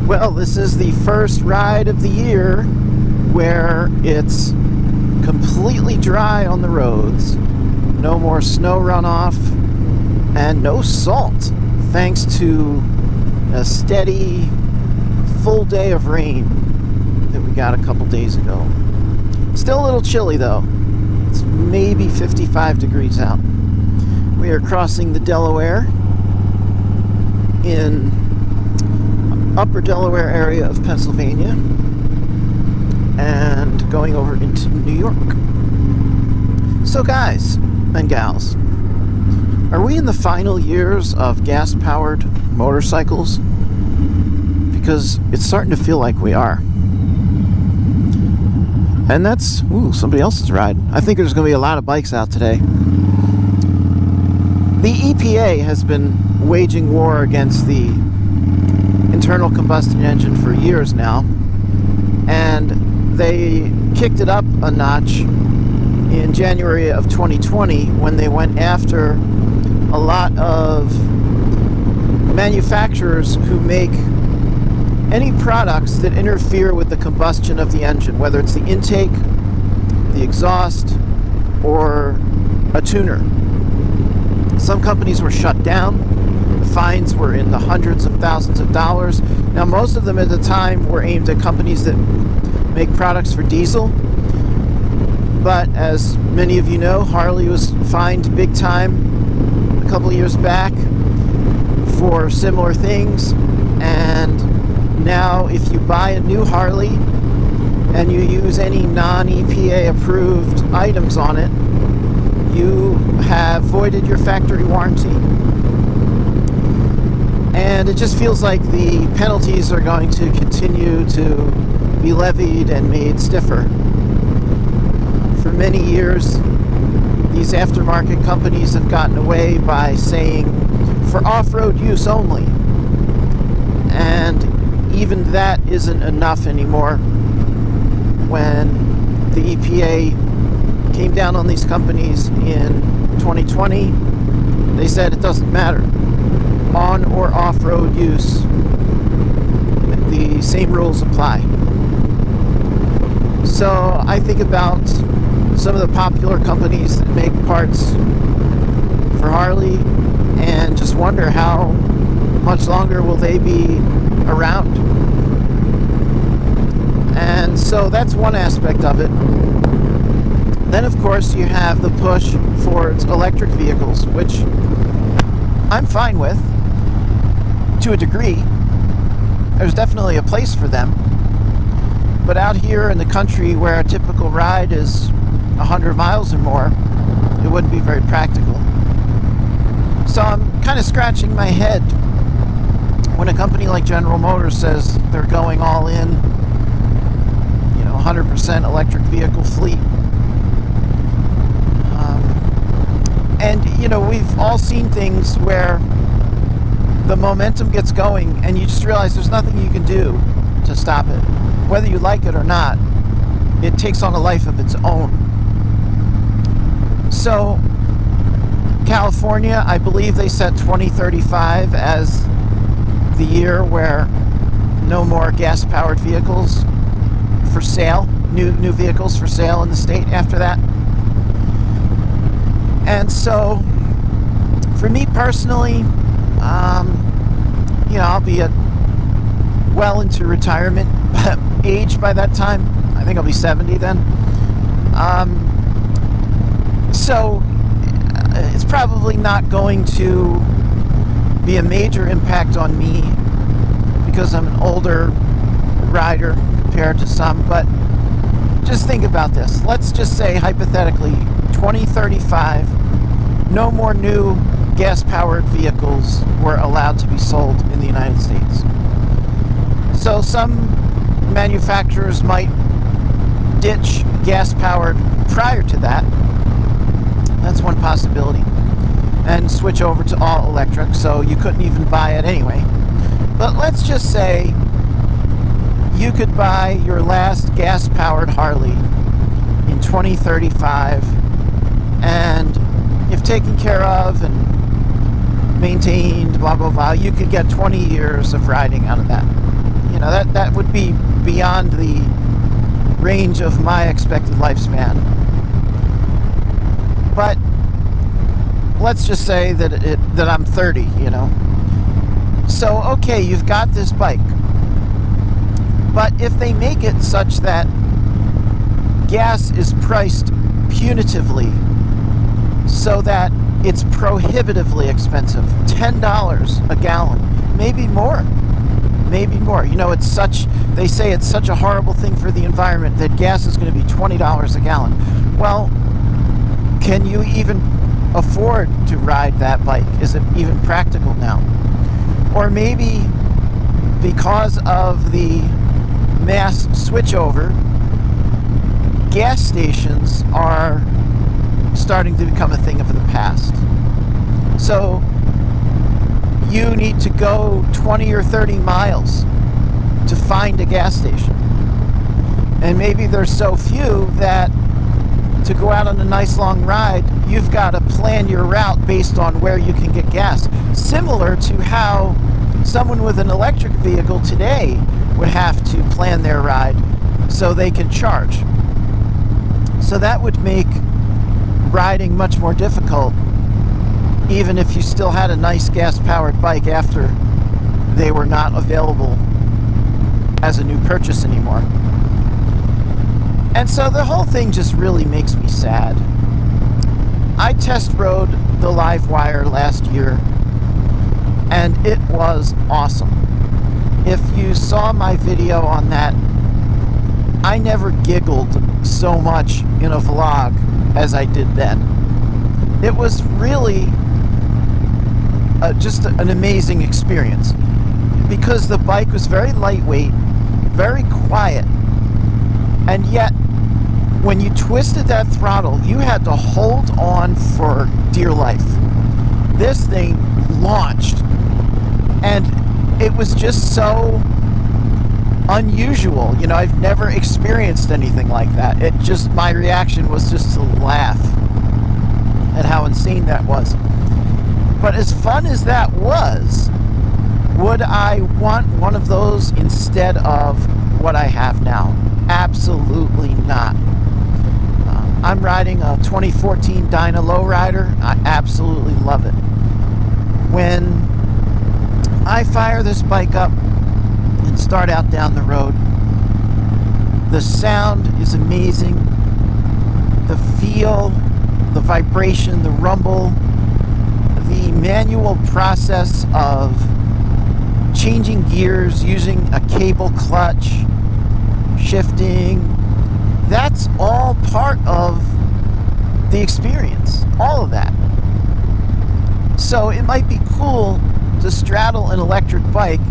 Well, this is the first ride of the year where it's completely dry on the roads. No more snow runoff and no salt, thanks to a steady full day of rain that we got a couple days ago. Still a little chilly though. It's maybe 55 degrees out. We are crossing the Delaware in upper Delaware area of Pennsylvania and going over into New York. So guys and gals, are we in the final years of gas-powered motorcycles? Because it's starting to feel like we are. And that's, somebody else's ride. I think there's going to be a lot of bikes out today. The EPA has been waging war against the internal combustion engine for years now, and they kicked it up a notch in January of 2020 when they went after a lot of manufacturers who make any products that interfere with the combustion of the engine, whether it's the intake, the exhaust, or a tuner. Some companies were shut down. The fines were in the hundreds of thousands of dollars. Now, most of them at the time were aimed at companies that make products for diesel. But as many of you know, Harley was fined big time a couple years back for similar things. And now if you buy a new Harley and you use any non-EPA approved items on it, you have voided your factory warranty. And it just feels like the penalties are going to continue to be levied and made stiffer. For many years, these aftermarket companies have gotten away by saying for off-road use only. And even that isn't enough anymore. When the EPA came down on these companies in 2020, they said it doesn't matter. On or off-road use, the same rules apply. So I think about some of the popular companies that make parts for Harley and just wonder how much longer will they be around. And so that's one aspect of it. Then of course you have the push towards electric vehicles, which I'm fine with to a degree. There's definitely a place for them. But out here in the country where a typical ride is 100 miles or more, it wouldn't be very practical. So I'm kind of scratching my head when a company like General Motors says they're going all in, 100% electric vehicle fleet. And we've all seen things where the momentum gets going and you just realize there's nothing you can do to stop it. Whether you like it or not, it takes on a life of its own. So, California, I believe they set 2035 as the year where no more gas-powered vehicles for sale, new vehicles for sale in the state after that. And so, for me personally, I'll be well into retirement age by that time. I think I'll be 70 then. So it's probably not going to be a major impact on me because I'm an older rider compared to some. But just think about this. Let's just say hypothetically 2035, no more new gas-powered vehicles were allowed to be sold in the United States. So some manufacturers might ditch gas-powered prior to that. That's one possibility. And switch over to all electric, so you couldn't even buy it anyway. But let's just say you could buy your last gas-powered Harley in 2035, and if taken care of and maintained, blah, blah, blah, you could get 20 years of riding out of that. that would be beyond the range of my expected lifespan. But let's just say that I'm 30, So, okay, you've got this bike. But if they make it such that gas is priced punitively so that it's prohibitively expensive, $10 a gallon, maybe more. They say it's such a horrible thing for the environment that gas is going to be $20 a gallon. Well, can you even afford to ride that bike? Is it even practical now? Or maybe because of the mass switchover, gas stations are starting to become a thing of the past. So you need to go 20 or 30 miles to find a gas station. And maybe there's so few that to go out on a nice long ride, you've got to plan your route based on where you can get gas. Similar to how someone with an electric vehicle today would have to plan their ride so they can charge. So that would make riding much more difficult, even if you still had a nice gas-powered bike after they were not available as a new purchase anymore. And so the whole thing just really makes me sad. I test rode the Livewire last year, and it was awesome. If you saw my video on that, I never giggled so much in a vlog as I did then. It was really just an amazing experience because the bike was very lightweight, very quiet, and yet when you twisted that throttle, you had to hold on for dear life. This thing launched, and it was just so unusual. I've never experienced anything like that. My reaction was just to laugh at how insane that was. But as fun as that was, would I want one of those instead of what I have now? Absolutely not. I'm riding a 2014 Dyna Lowrider. I absolutely love it. When I fire this bike up and start out down the road, the sound is amazing. The feel, the vibration, the rumble, the manual process of changing gears using a cable clutch, shifting, that's all part of the experience, all of that. So it might be cool to straddle an electric bike,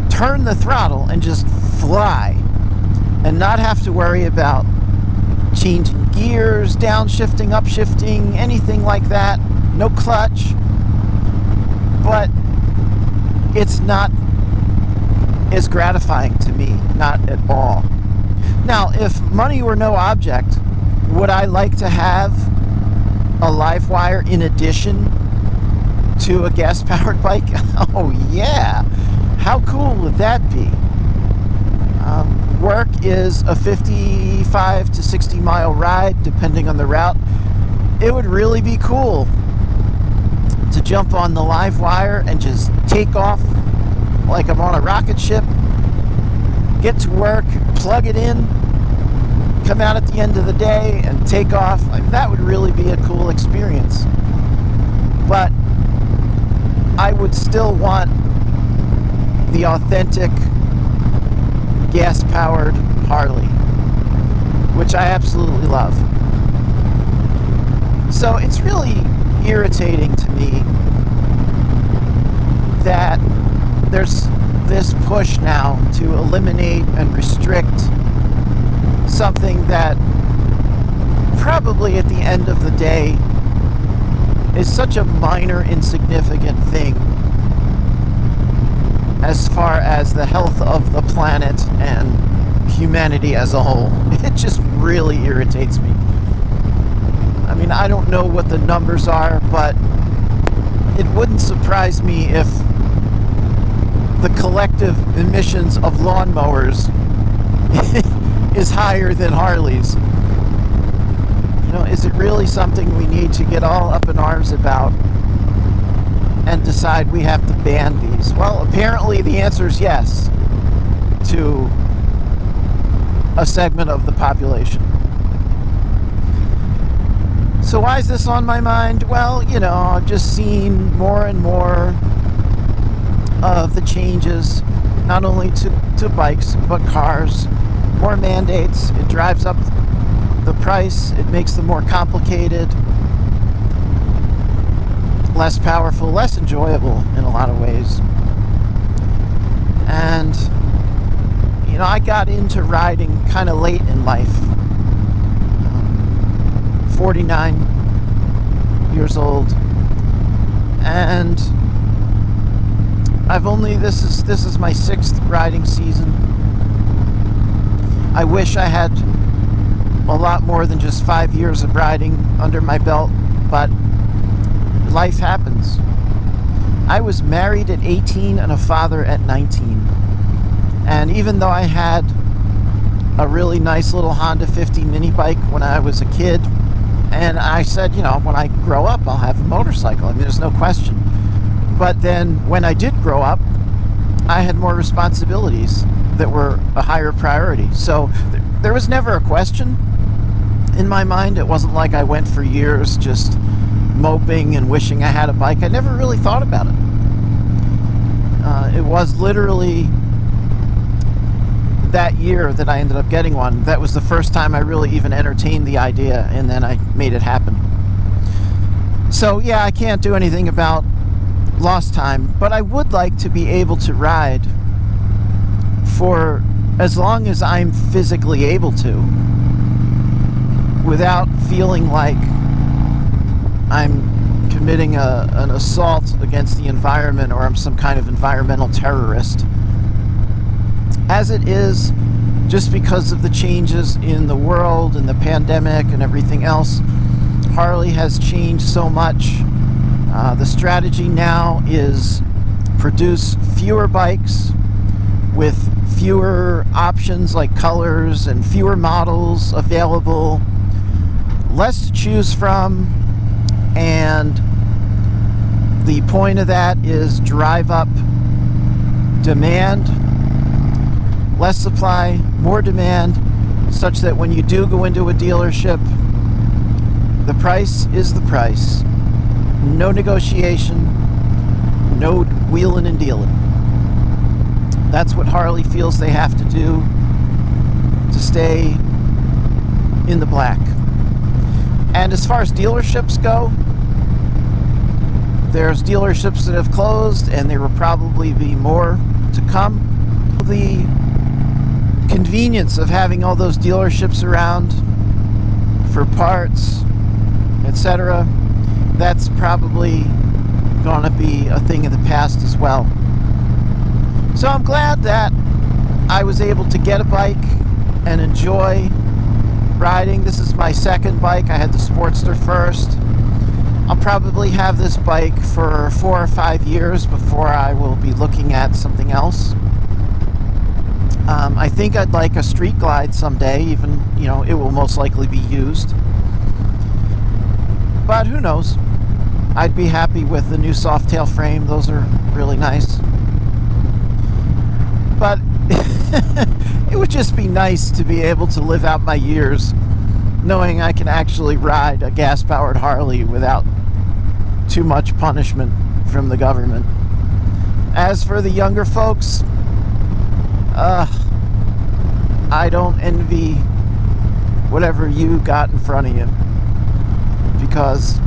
turn the throttle, and just fly, and not have to worry about changing gears, downshifting, upshifting, anything like that. No clutch. But it's not as gratifying to me, not at all. Now, if money were no object, would I like to have a Livewire in addition to a gas-powered bike? Oh yeah! How cool would that be? Work is a 55 to 60 mile ride, depending on the route. It would really be cool to jump on the Livewire and just take off like I'm on a rocket ship, get to work, plug it in, come out at the end of the day and take off. That would really be a cool experience. But I would still want the authentic gas-powered Harley, which I absolutely love. So it's really irritating to me that there's this push now to eliminate and restrict something that probably at the end of the day is such a minor, insignificant thing as far as the health of the planet and humanity as a whole. It just really irritates me. I mean, I don't know what the numbers are, but it wouldn't surprise me if the collective collective emissions of lawnmowers is higher than Harleys. You know, is it really something we need to get all up in arms about and decide we have to ban these? Well, apparently the answer is yes to a segment of the population. So why is this on my mind? Well, you know, I've just seen more and more of the changes, not only to bikes, but cars. More mandates. It drives up the price. It makes them more complicated, less powerful, less enjoyable in a lot of ways. And, you know, I got into riding kind of late in life. 49 years old, and I've only this is my 6th riding season. I wish I had a lot more than just 5 years of riding under my belt, but life happens. I was married at 18 and a father at 19, and even though I had a really nice little Honda 50 mini bike when I was a kid, and I said, you know, when I grow up, I'll have a motorcycle. I mean, there's no question. But then when I did grow up, I had more responsibilities that were a higher priority. So there was never a question in my mind. It wasn't like I went for years just moping and wishing I had a bike. I never really thought about it. It was literally that year that I ended up getting one. That was the first time I really even entertained the idea, and then I made it happen. So yeah, I can't do anything about lost time, but I would like to be able to ride for as long as I'm physically able to, without feeling like I'm committing an assault against the environment, or I'm some kind of environmental terrorist. As it is, just because of the changes in the world and the pandemic and everything else, Harley has changed so much. The strategy now is produce fewer bikes with fewer options like colors and fewer models available, less to choose from, and the point of that is drive up demand. Less supply, more demand, such that when you do go into a dealership, the price is the price. No negotiation, no wheeling and dealing. That's what Harley feels they have to do to stay in the black. And as far as dealerships go, there's dealerships that have closed, and there will probably be more to come. The convenience of having all those dealerships around for parts, etc., that's probably going to be a thing of the past as well. So I'm glad that I was able to get a bike and enjoy riding. This is my second bike. I had the Sportster first. I'll probably have this bike for 4 or 5 years before I will be looking at something else. I think I'd like a Street Glide someday, even, you know, it will most likely be used. But who knows? I'd be happy with the new Softail frame. Those are really nice. But it would just be nice to be able to live out my years knowing I can actually ride a gas-powered Harley without too much punishment from the government. As for the younger folks, I don't envy whatever you got in front of you, because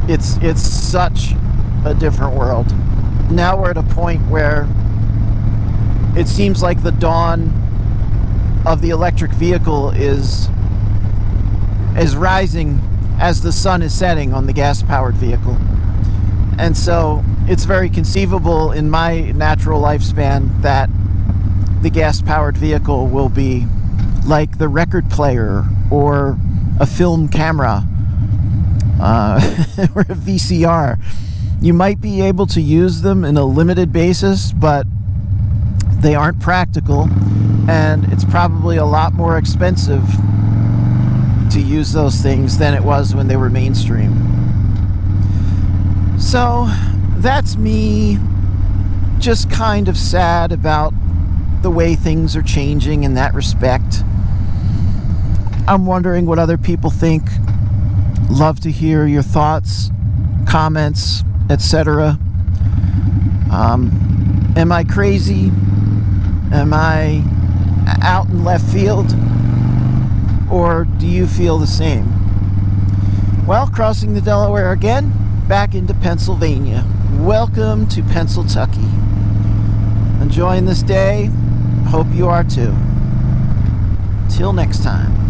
it's such a different world. Now we're at a point where it seems like the dawn of the electric vehicle is rising as the sun is setting on the gas-powered vehicle. And so it's very conceivable in my natural lifespan that the gas-powered vehicle will be like the record player or a film camera or a VCR. You might be able to use them in a limited basis, but They aren't practical, and it's probably a lot more expensive to use those things than it was when they were mainstream. So that's me, just kind of sad about the way things are changing in that respect. I'm wondering what other people think. Love to hear your thoughts, comments, etc. Am I crazy? Am I out in left field? Or do you feel the same? Well, crossing the Delaware again, back into Pennsylvania. Welcome to Pennsyltucky. Enjoying this day. Hope you are too. Till next time.